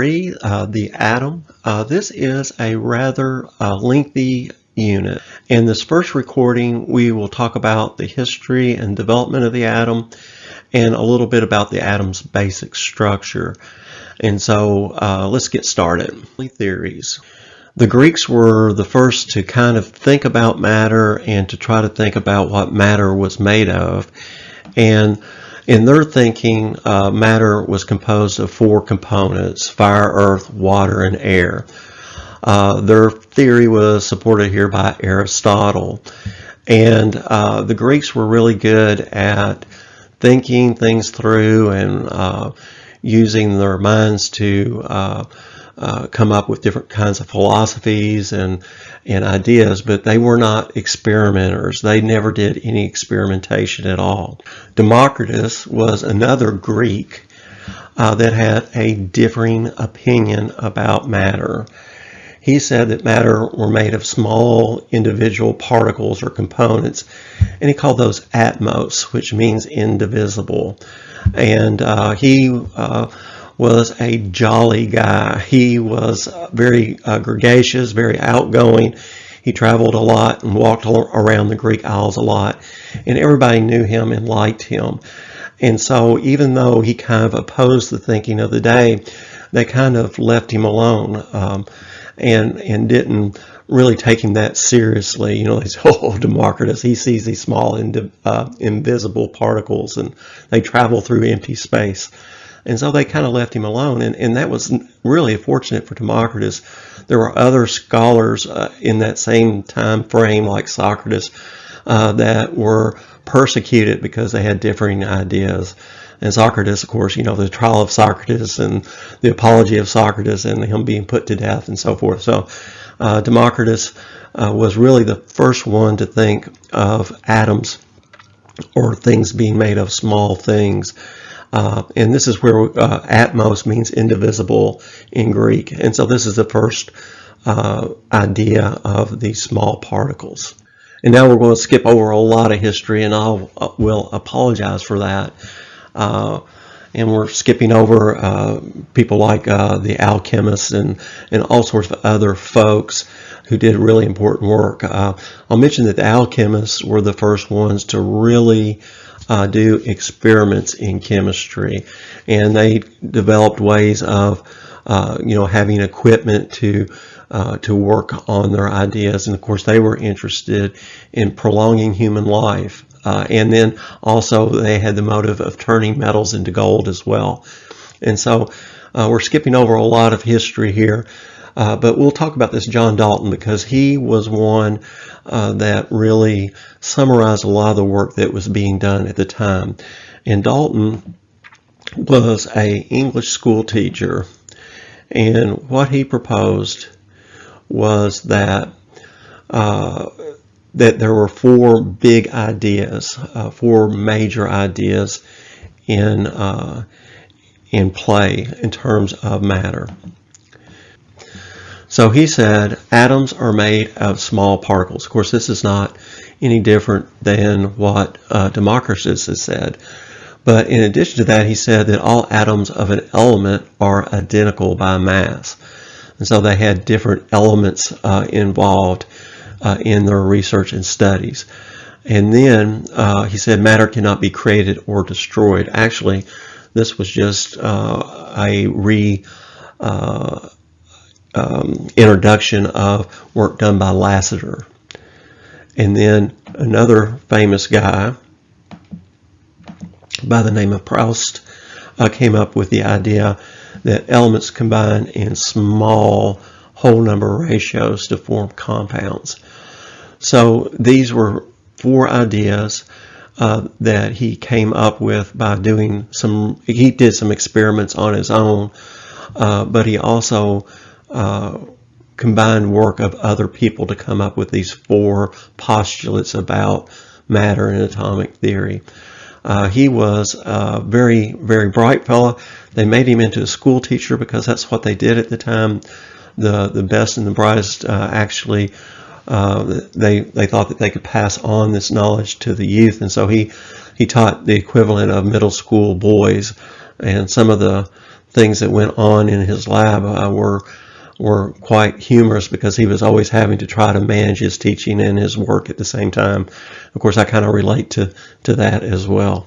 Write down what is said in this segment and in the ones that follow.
3, the atom. This is a rather lengthy unit. In this first recording, we will talk about the history and development of the atom and a little bit about the atom's basic structure. And so let's get started. Theories. The Greeks were the first to kind of think about matter and to try to think about what matter was made of. And in their thinking, matter was composed of 4 components: fire, earth, water, and air. Their theory was supported here by Aristotle. And the Greeks were really good at thinking things through and using their minds to come up with different kinds of philosophies and ideas, but they were not experimenters. They never did any experimentation at all. Democritus was another Greek that had a differing opinion about matter. He said that matter were made of small individual particles or components, and he called those atmos, which means indivisible. And he was a jolly guy. He was very gregarious, very outgoing. He traveled a lot and walked around the Greek Isles a lot, and everybody knew him and liked him. And so even though he kind of opposed the thinking of the day, they kind of left him alone and didn't really take him that seriously. You know, they say, oh, Democritus, he sees these small invisible particles and they travel through empty space. And so they kind of left him alone, and that was really fortunate for Democritus. There were other scholars in that same time frame, like Socrates, that were persecuted because they had differing ideas. And Socrates, of course, you know, the trial of Socrates and the apology of Socrates and him being put to death and so forth. So Democritus was really the first one to think of atoms or things being made of small things. And this is where atmos means indivisible in Greek. And so this is the first idea of these small particles. And now we're going to skip over a lot of history, and I will apologize for that. And we're skipping over people like the alchemists and all sorts of other folks who did really important work. I'll mention that the alchemists were the first ones to really do experiments in chemistry, and they developed ways of having equipment to work on their ideas. And of course they were interested in prolonging human life, and then also they had the motive of turning metals into gold as well. And so we're skipping over a lot of history here, but we'll talk about this John Dalton because he was one that really summarized a lot of the work that was being done at the time. And Dalton was an English school teacher, and what he proposed was that there were 4 big ideas, 4 major ideas in play in terms of matter. So he said atoms are made of small particles. Of course, this is not any different than what Democritus has said. But in addition to that, he said that all atoms of an element are identical by mass. And so they had different elements involved in their research and studies. And then he said matter cannot be created or destroyed. Actually, this was just a introduction of work done by Lassiter. And then another famous guy by the name of Proust came up with the idea that elements combine in small whole number ratios to form compounds. So these were 4 ideas that he came up with by doing he did some experiments on his own, but he also combined work of other people to come up with these 4 postulates about matter and atomic theory. He was a very, very bright fellow. They made him into a school teacher because that's what they did at the time. The best and the brightest actually, they thought that they could pass on this knowledge to the youth, and so he taught the equivalent of middle school boys, and some of the things that went on in his lab were quite humorous, because he was always having to try to manage his teaching and his work at the same time. Of course, I kind of relate to that as well.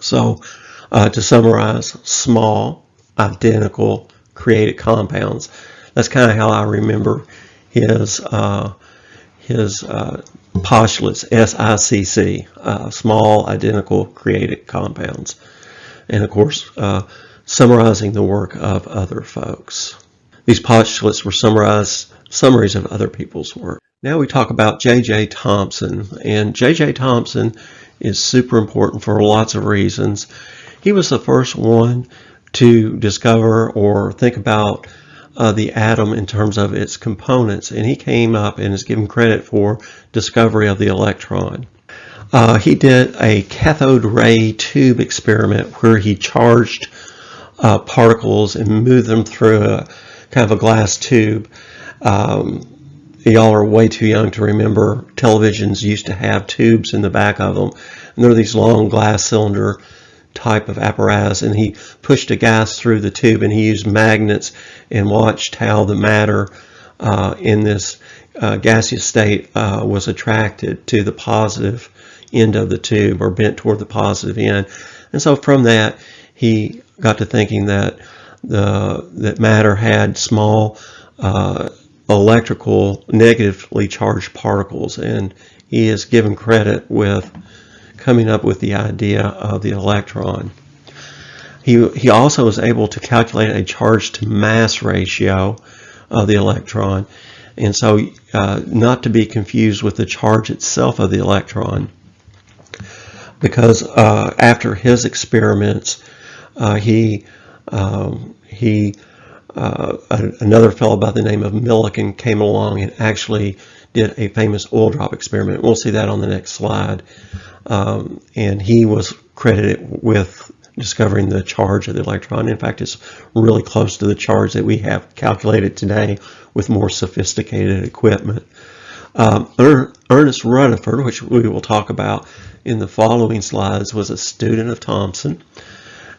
So to summarize, small, identical, created compounds. That's kind of how I remember his postulates, SICC, small, identical, created compounds. And of course, summarizing the work of other folks. These postulates were summaries of other people's work. Now we talk about J.J. Thomson. And J.J. Thomson is super important for lots of reasons. He was the first one to discover or think about the atom in terms of its components, and he came up and is given credit for discovery of the electron. He did a cathode ray tube experiment where he charged particles and moved them through a kind of a glass tube. Y'all are way too young to remember televisions used to have tubes in the back of them, and they're these long glass cylinder type of apparatus, and he pushed a gas through the tube, and he used magnets and watched how the matter in this gaseous state was attracted to the positive end of the tube, or bent toward the positive end. And so from that, he got to thinking that that matter had small electrical negatively charged particles, and he is given credit with coming up with the idea of the electron. He also was able to calculate a charge to mass ratio of the electron, and so not to be confused with the charge itself of the electron, because after his experiments, another fellow by the name of Millikan came along and actually did a famous oil drop experiment. We'll see that on the next slide. And he was credited with discovering the charge of the electron. In fact, it's really close to the charge that we have calculated today with more sophisticated equipment. Ernest Rutherford, which we will talk about in the following slides, was a student of Thomson.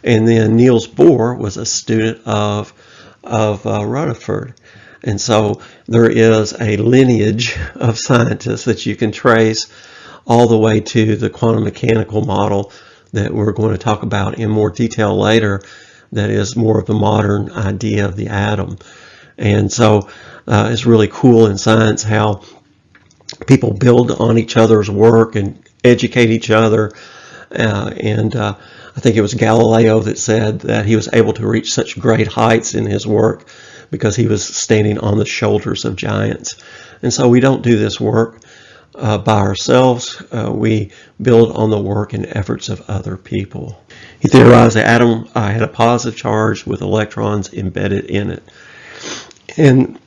And then Niels Bohr was a student of Rutherford. And so there is a lineage of scientists that you can trace all the way to the quantum mechanical model that we're going to talk about in more detail later, that is more of the modern idea of the atom. And so it's really cool in science how people build on each other's work and educate each other. I think it was Galileo that said that he was able to reach such great heights in his work because he was standing on the shoulders of giants. And so we don't do this work by ourselves. We build on the work and efforts of other people. He theorized the atom had a positive charge with electrons embedded in it. And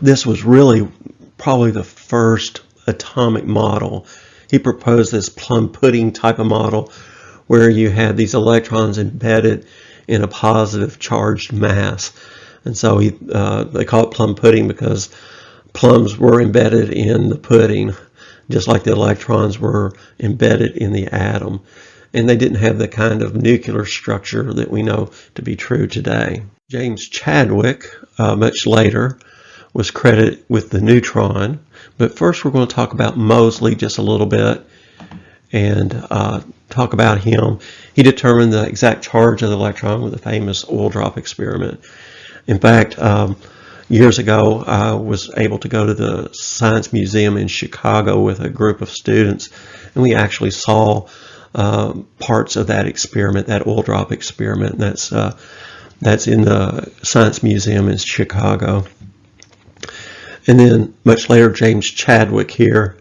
this was really probably the first atomic model. He proposed this plum pudding type of model where you had these electrons embedded in a positive charged mass. And so they call it plum pudding because plums were embedded in the pudding, just like the electrons were embedded in the atom. And they didn't have the kind of nuclear structure that we know to be true today. James Chadwick, much later, was credited with the neutron. But first we're going to talk about Moseley just a little bit and talk about him. He determined the exact charge of the electron with the famous oil drop experiment. In fact, years ago, I was able to go to the Science Museum in Chicago with a group of students, and we actually saw parts of that experiment, that oil drop experiment. That's in the Science Museum in Chicago. And then much later, James Chadwick here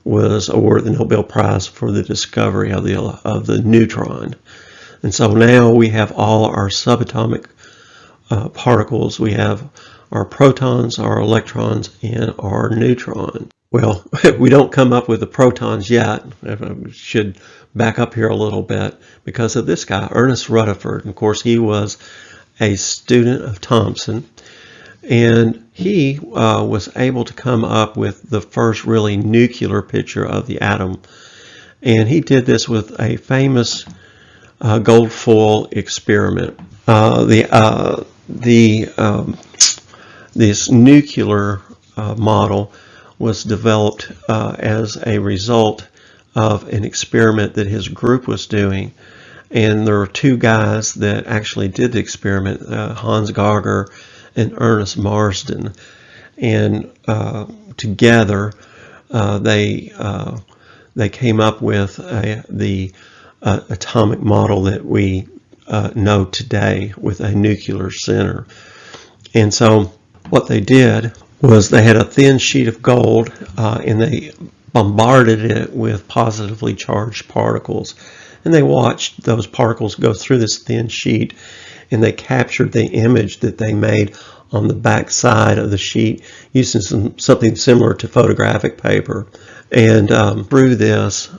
was awarded the Nobel Prize for the discovery of the neutron. And so now we have all our subatomic particles. We have our protons, our electrons, and our neutrons. Well, we don't come up with the protons yet. I should back up here a little bit because of this guy, Ernest Rutherford. Of course, he was a student of Thomson, and he was able to come up with the first really nuclear picture of the atom. And he did this with a famous gold foil experiment. This nuclear model was developed as a result of an experiment that his group was doing. And there were two guys that actually did the experiment, Hans Geiger and Ernest Marsden. And together they came up with the atomic model that we know today with a nuclear center. And so what they did was they had a thin sheet of gold and they bombarded it with positively charged particles. And they watched those particles go through this thin sheet, and they captured the image that they made on the back side of the sheet using something similar to photographic paper. And through this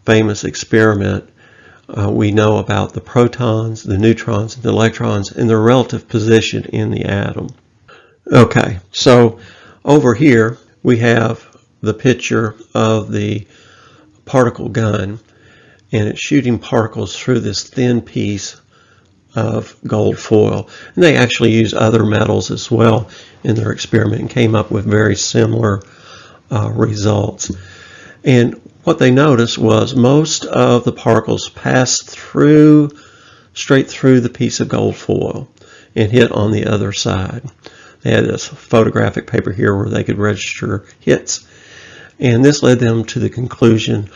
famous experiment, we know about the protons, the neutrons, and the electrons, and their relative position in the atom. Okay, so over here we have the picture of the particle gun, and it's shooting particles through this thin piece of gold foil. And they actually use other metals as well in their experiment and came up with very similar results. And what they noticed was most of the particles passed straight through the piece of gold foil and hit on the other side. They had this photographic paper here where they could register hits. And this led them to the conclusion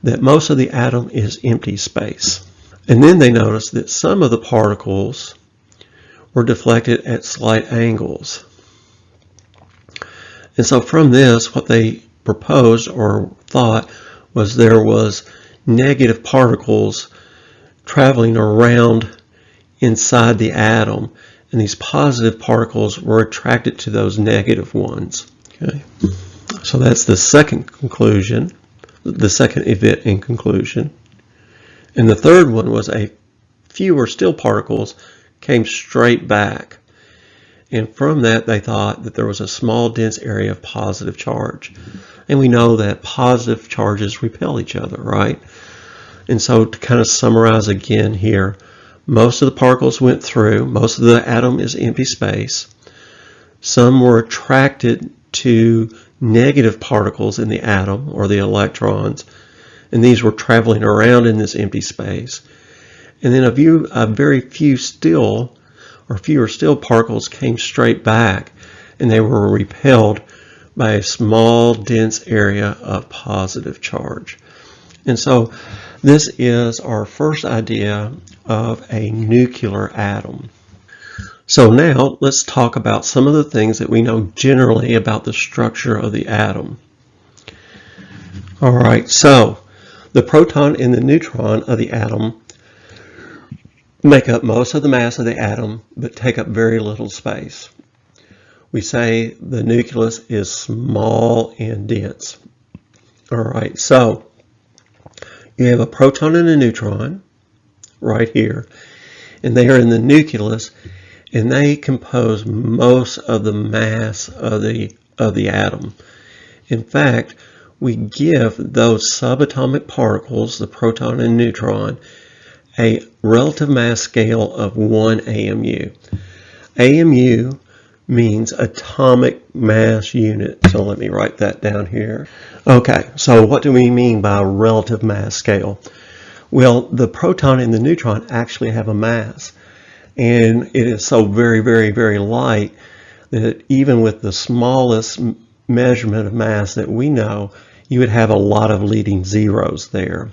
that most of the atom is empty space. And then they noticed that some of the particles were deflected at slight angles. And so from this, what they proposed or thought was there was negative particles traveling around inside the atom, and these positive particles were attracted to those negative ones. Okay, so that's the second conclusion, the second event in conclusion. And the third one was a fewer still particles came straight back. And from that, they thought that there was a small dense area of positive charge. And we know that positive charges repel each other, right? And so to kind of summarize again here, most of the particles went through, most of the atom is empty space. Some were attracted to negative particles in the atom, or the electrons, and these were traveling around in this empty space. And then a very few still, or fewer still particles came straight back, and they were repelled by a small dense area of positive charge. And so this is our first idea of a nuclear atom. So now let's talk about some of the things that we know generally about the structure of the atom. All right, so the proton and the neutron of the atom make up most of the mass of the atom, but take up very little space. We say the nucleus is small and dense. All right, so you have a proton and a neutron right here, and they are in the nucleus, and they compose most of the mass of the atom. In fact, we give those subatomic particles, the proton and neutron, a relative mass scale of 1 AMU. AMU means atomic mass unit. So let me write that down here. Okay, so what do we mean by a relative mass scale? Well, the proton and the neutron actually have a mass. And it is so very, very, very light that even with the smallest measurement of mass that we know, you would have a lot of leading zeros there.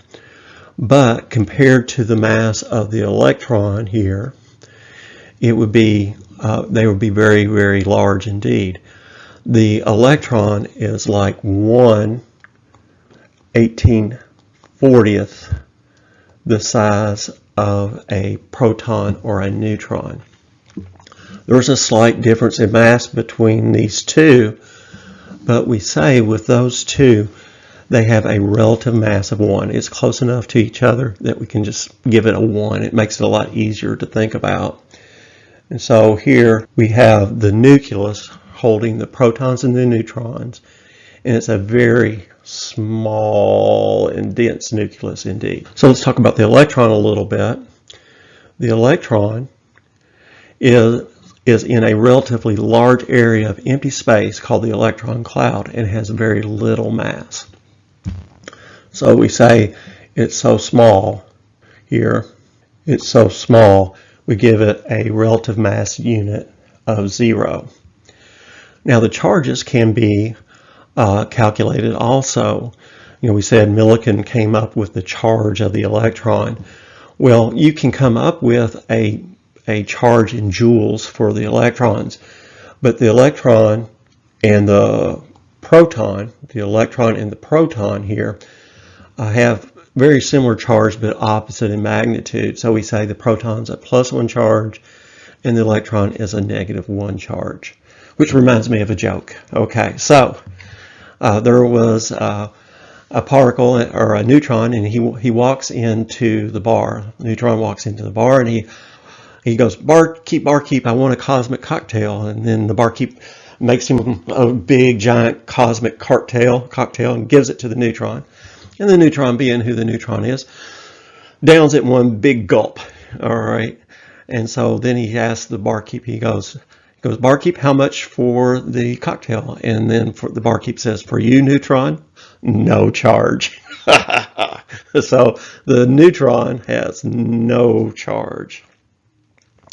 But compared to the mass of the electron here, it would be they would be very, very large indeed. The electron is like 1/1840th the size of a proton or a neutron. There's a slight difference in mass between these two, but we say with those two, they have a relative mass of 1. It's close enough to each other that we can just give it a 1. It makes it a lot easier to think about. And so here we have the nucleus holding the protons and the neutrons, and it's a very small and dense nucleus indeed. So let's talk about the electron a little bit. The electron is in a relatively large area of empty space called the electron cloud and has very little mass. So we say it's so small here, it's so small, we give it a relative mass unit of 0. Now the charges can be calculated also. You know, we said Millikan came up with the charge of the electron. Well, you can come up with a charge in joules for the electrons, but the electron and the proton here have very similar charge but opposite in magnitude. So we say the proton's a +1 charge and the electron is a -1 charge, which reminds me of a joke. Okay, so there was a particle or a neutron, and he walks into the bar. The neutron walks into the bar, and he goes, barkeep, I want a cosmic cocktail. And then the barkeep makes him a big giant cosmic cocktail and gives it to the neutron. And the neutron, being who the neutron is, downs it in one big gulp. All right. And so then he asks the barkeep, he goes, barkeep, how much for the cocktail? And then the barkeep says, for you, neutron, no charge. So the neutron has no charge.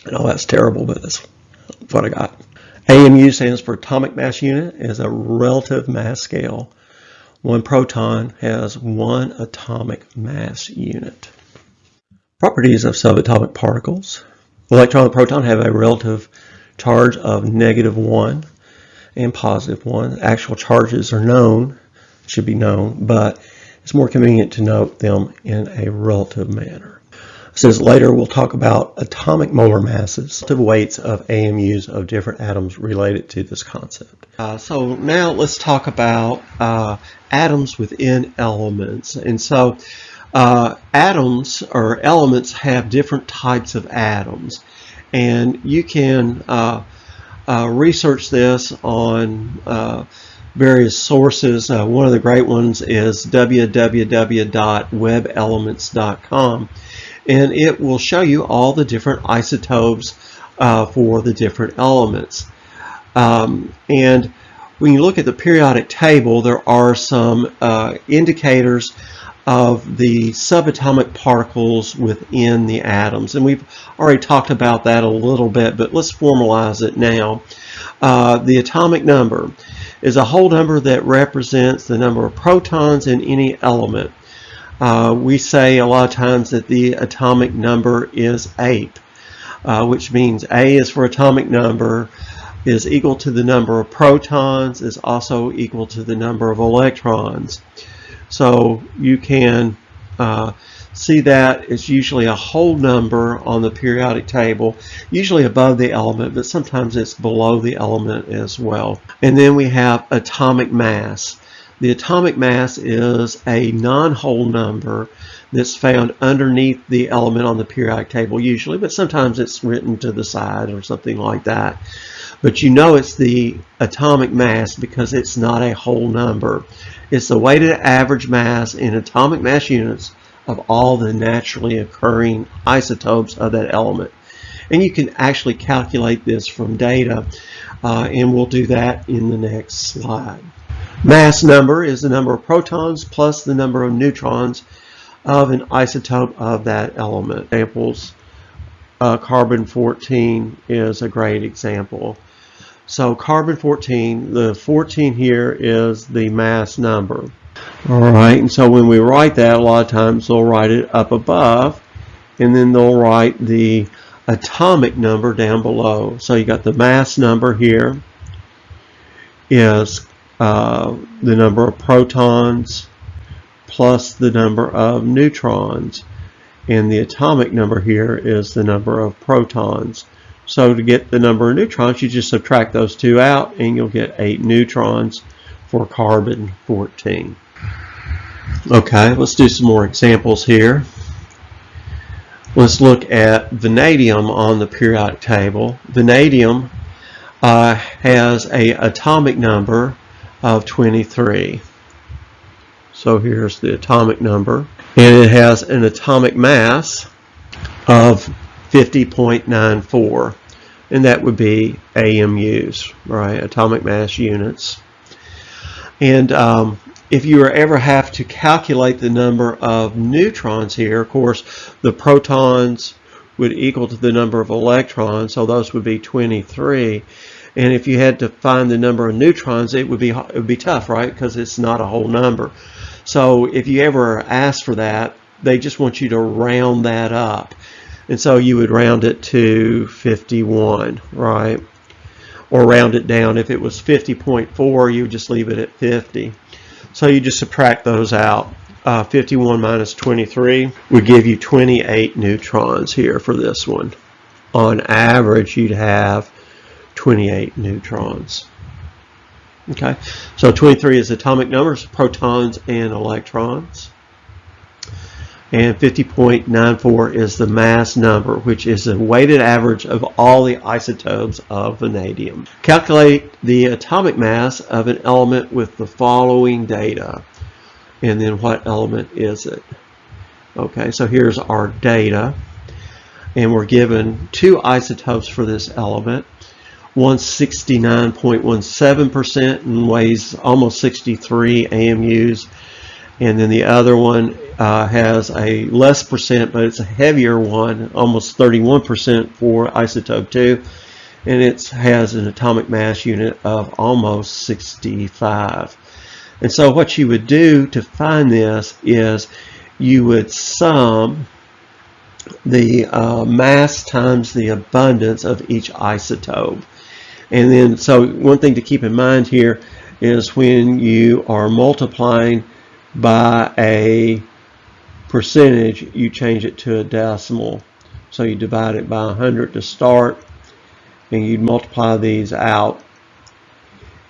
I know that's terrible, but that's what I got. AMU stands for atomic mass unit, is a relative mass scale. One proton has one atomic mass unit. Properties of subatomic particles. Electron and proton have a relative charge of -1 and +1. Actual charges are known, should be known, but it's more convenient to note them in a relative manner. Since later we'll talk about atomic molar masses, the weights of AMUs of different atoms related to this concept. So now let's talk about atoms within elements. And so atoms or elements have different types of atoms. And you can research this on various sources. One of the great ones is www.webelements.com, and it will show you all the different isotopes for the different elements. And when you look at the periodic table, there are some indicators of the subatomic particles within the atoms, and we've already talked about that a little bit, but let's formalize it now. The atomic number is a whole number that represents the number of protons in any element. We say a lot of times that the atomic number is 8, which means A is for atomic number, is equal to the number of protons, is also equal to the number of electrons. So you can see that it's usually a whole number on the periodic table, usually above the element, but sometimes it's below the element as well. And then we have atomic mass. The atomic mass is a non-whole number that's found underneath the element on the periodic table usually, but sometimes it's written to the side or something like that. But you know it's the atomic mass because it's not a whole number. It's the weighted average mass in atomic mass units of all the naturally occurring isotopes of that element. And you can actually calculate this from data, and we'll do that in the next slide. Mass number is the number of protons plus the number of neutrons of an isotope of that element. Examples, carbon-14 is a great example. So carbon-14, the 14 here is the mass number. All right, and so when we write that, a lot of times they'll write it up above, and then they'll write the atomic number down below. So you got the mass number here is the number of protons plus the number of neutrons, and the atomic number here is the number of protons. So to get the number of neutrons, you just subtract those two out and you'll get 8 neutrons for carbon-14. Okay, let's do some more examples here. Let's look at vanadium on the periodic table. Vanadium has an atomic number of 23. So here's the atomic number, and it has an atomic mass of 50.94. and that would be AMUs, right? Atomic mass units. And if you ever have to calculate the number of neutrons here, of course, the protons would equal to the number of electrons, so those would be 23. And if you had to find the number of neutrons, it would be tough, right? Because it's not a whole number. So if you ever ask for that, they just want you to round that up. And so you would round it to 51, right? Or round it down. If it was 50.4, you would just leave it at 50. So you just subtract those out. 51 minus 23 would give you 28 neutrons here for this one. On average, you'd have 28 neutrons. Okay, so 23 is atomic numbers, protons and electrons. And 50.94 is the mass number, which is the weighted average of all the isotopes of vanadium. Calculate the atomic mass of an element with the following data. And then what element is it? Okay, so here's our data. And we're given two isotopes for this element. One's 69.17% and weighs almost 63 AMUs. And then the other one has a less percent, but it's a heavier one, almost 31% for isotope 2. And it has an atomic mass unit of almost 65. And so what you would do to find this is you would sum the mass times the abundance of each isotope. And then, so one thing to keep in mind here is when you are multiplying by a percentage, you change it to a decimal. So you divide it by 100 to start, and you'd multiply these out,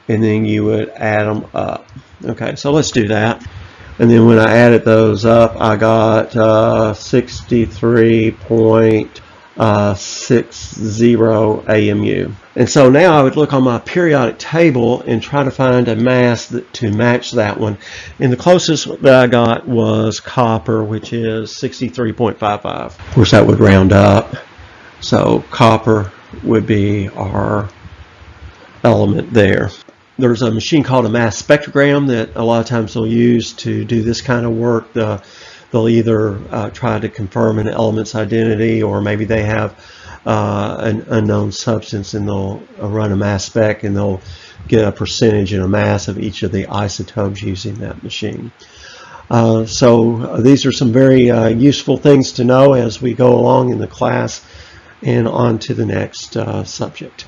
and then you would add them up. Okay, so let's do that. And then when I added those up, I got 63.60 AMU. And so now I would look on my periodic table and try to find a mass to match that one. And the closest that I got was copper, which is 63.55. Of course, that would round up. So copper would be our element there. There's a machine called a mass spectrogram that a lot of times they'll use to do this kind of work. They'll either try to confirm an element's identity, or maybe they have an unknown substance and they'll run a mass spec and they'll get a percentage and a mass of each of the isotopes using that machine. So these are some very useful things to know as we go along in the class and on to the next subject.